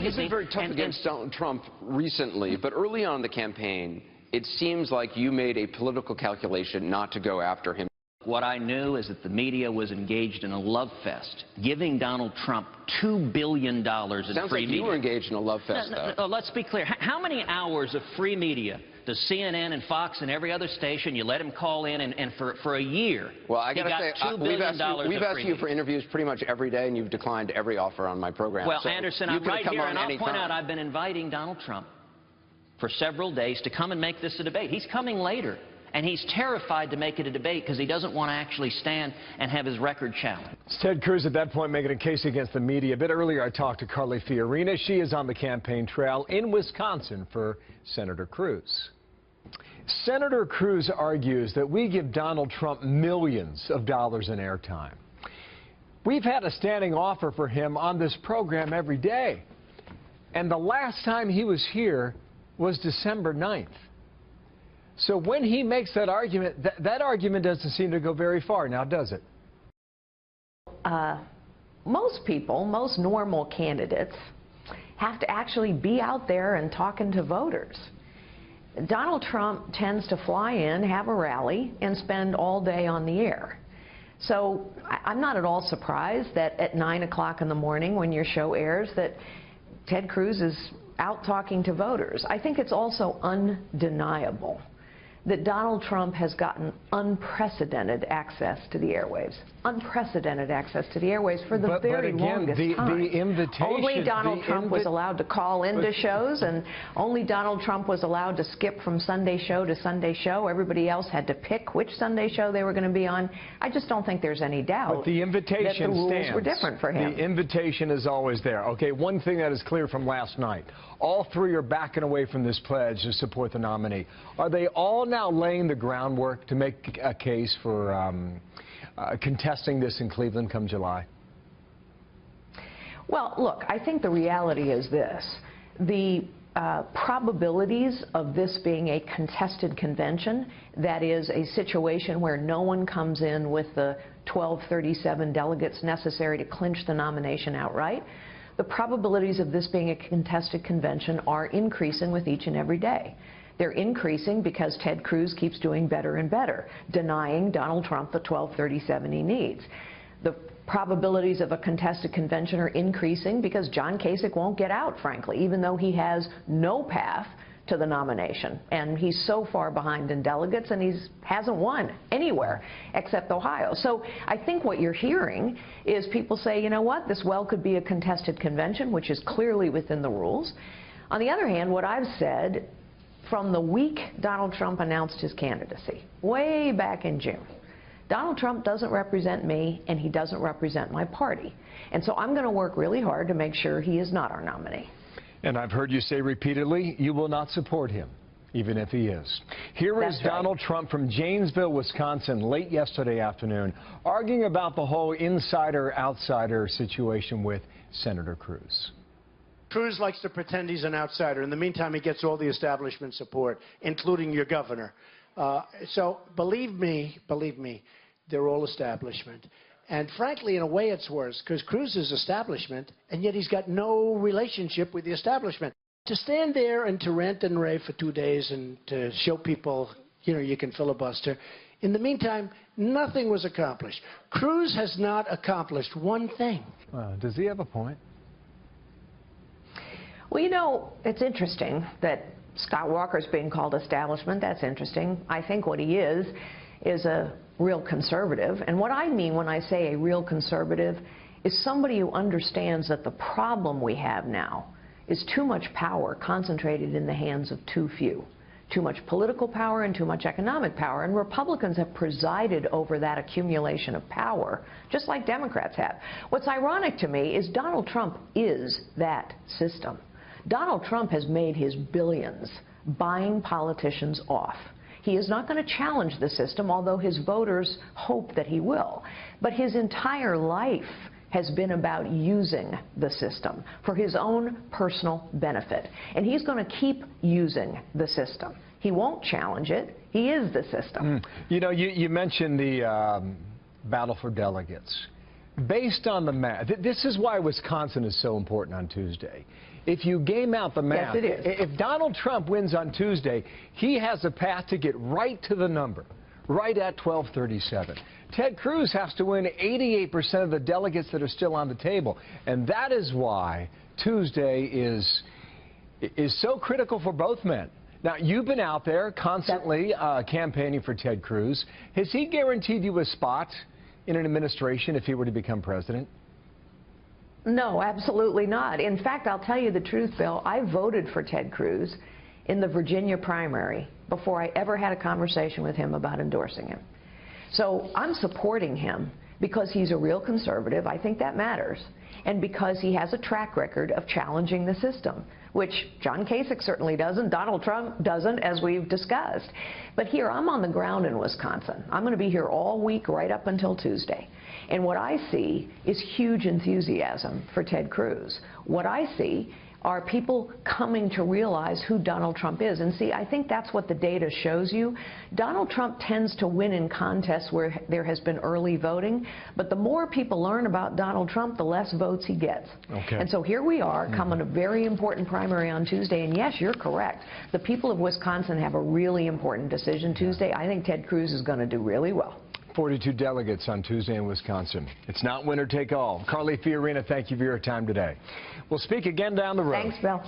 He's been very tough against Donald Trump recently, but early on in the campaign, it seems like you made a political calculation not to go after him. What I knew is that the media was engaged in a love fest, giving Donald Trump $2 billion in free media. Sounds like you were engaged in a love fest, though. Let's be clear. How many hours of free media does CNN and Fox and every other station, you let him call in, and for a year, well, I gotta say, $2 billion we've asked you for interviews pretty much every day, and you've declined every offer on my program. Well, so Anderson, I'm right here, and I'll point out I've been inviting Donald Trump for several days to come and make this a debate. He's coming later. And he's terrified to make it a debate because he doesn't want to actually stand and have his record challenged. It's Ted Cruz at that point making a case against the media. A bit earlier, I talked to Carly Fiorina. She is on the campaign trail in Wisconsin for Senator Cruz. Senator Cruz argues that we give Donald Trump millions of dollars in airtime. We've had a standing offer for him on this program every day. And the last time he was here was December 9th. So when he makes that argument, that argument doesn't seem to go very far now, does it? Most people, most normal candidates, have to actually be out there and talking to voters. Donald Trump tends to fly in, have a rally, and spend all day on the air. So I'm not at all surprised that at 9 o'clock in the morning when your show airs that Ted Cruz is out talking to voters. I think it's also undeniable that Donald Trump has gotten unprecedented access to the airwaves. Unprecedented access to the airwaves for the very longest time. The invitation, only Donald Trump was allowed to call into shows, and only Donald Trump was allowed to skip from Sunday show to Sunday show. Everybody else had to pick which Sunday show they were going to be on. I just don't think there's any doubt but the invitation that the rules stands. were different for him. The invitation is always there. Okay, one thing that is clear from last night, all three are backing away from this pledge to support the nominee. Are they all now laying the groundwork to make a case for contesting this in Cleveland come July? Well, look, I think the reality is this. The probabilities of this being a contested convention, that is a situation where no one comes in with the 1237 delegates necessary to clinch the nomination outright, the probabilities of this being a contested convention are increasing with each and every day. They're increasing because Ted Cruz keeps doing better and better, denying Donald Trump the 1237 he needs. The probabilities of a contested convention are increasing because John Kasich won't get out, frankly, even though he has no path to the nomination. And he's so far behind in delegates, and he hasn't won anywhere except Ohio. So I think what you're hearing is people say, you know what, this well could be a contested convention, which is clearly within the rules. On the other hand, what I've said from the week Donald Trump announced his candidacy, way back in June, Donald Trump doesn't represent me, and he doesn't represent my party. And so I'm going to work really hard to make sure he is not our nominee. And I've heard you say repeatedly, you will not support him, even if he is. Here is Donald Trump from Janesville, Wisconsin, late yesterday afternoon, arguing about the whole insider-outsider situation with Senator Cruz. Cruz likes to pretend he's an outsider. In the meantime, he gets all the establishment support, including your governor. So believe me, they're all establishment. And frankly, in a way, it's worse, because Cruz is establishment, and yet he's got no relationship with the establishment. To stand there and to rant and rave for 2 days and to show people, you know, you can filibuster. In the meantime, nothing was accomplished. Cruz has not accomplished one thing. Does he have a point? Well, you know, it's interesting that Scott Walker's being called establishment. That's interesting. I think what he is a real conservative. And what I mean when I say a real conservative is somebody who understands that the problem we have now is too much power concentrated in the hands of too few. Too much political power and too much economic power. And Republicans have presided over that accumulation of power, just like Democrats have. What's ironic to me is Donald Trump is that system. Donald Trump has made his billions buying politicians off. He is not going to challenge the system, although his voters hope that he will. But his entire life has been about using the system for his own personal benefit. And he's going to keep using the system. He won't challenge it. He is the system. You know, you mentioned the battle for delegates. Based on the math, this is why Wisconsin is so important on Tuesday. If you game out the math, yes, it is. If Donald Trump wins on Tuesday, he has a path to get right to the number, right at 1237. Ted Cruz has to win 88% of the delegates that are still on the table, and that is why Tuesday is so critical for both men. Now, you've been out there constantly campaigning for Ted Cruz. Has he guaranteed you a spot in an administration if he were to become president? No, absolutely not. In fact, I'll tell you the truth, Bill. I voted for Ted Cruz in the Virginia primary before I ever had a conversation with him about endorsing him. So I'm supporting him because he's a real conservative. I think that matters. And because he has a track record of challenging the system, which John Kasich certainly doesn't, Donald Trump doesn't, as we've discussed. But here, I'm on the ground in Wisconsin. I'm going to be here all week right up until Tuesday. And what I see is huge enthusiasm for Ted Cruz. What I see are people coming to realize who Donald Trump is. And see, I think that's what the data shows you. Donald Trump tends to win in contests where there has been early voting, but the more people learn about Donald Trump, the less votes he gets. Okay. And so here we are, coming a very important primary on Tuesday, and yes, you're correct. The people of Wisconsin have a really important decision Tuesday. I think Ted Cruz is going to do really well. 42 delegates on Tuesday in Wisconsin. It's not winner take all. Carly Fiorina, thank you for your time today. We'll speak again down the road. Thanks, Bill.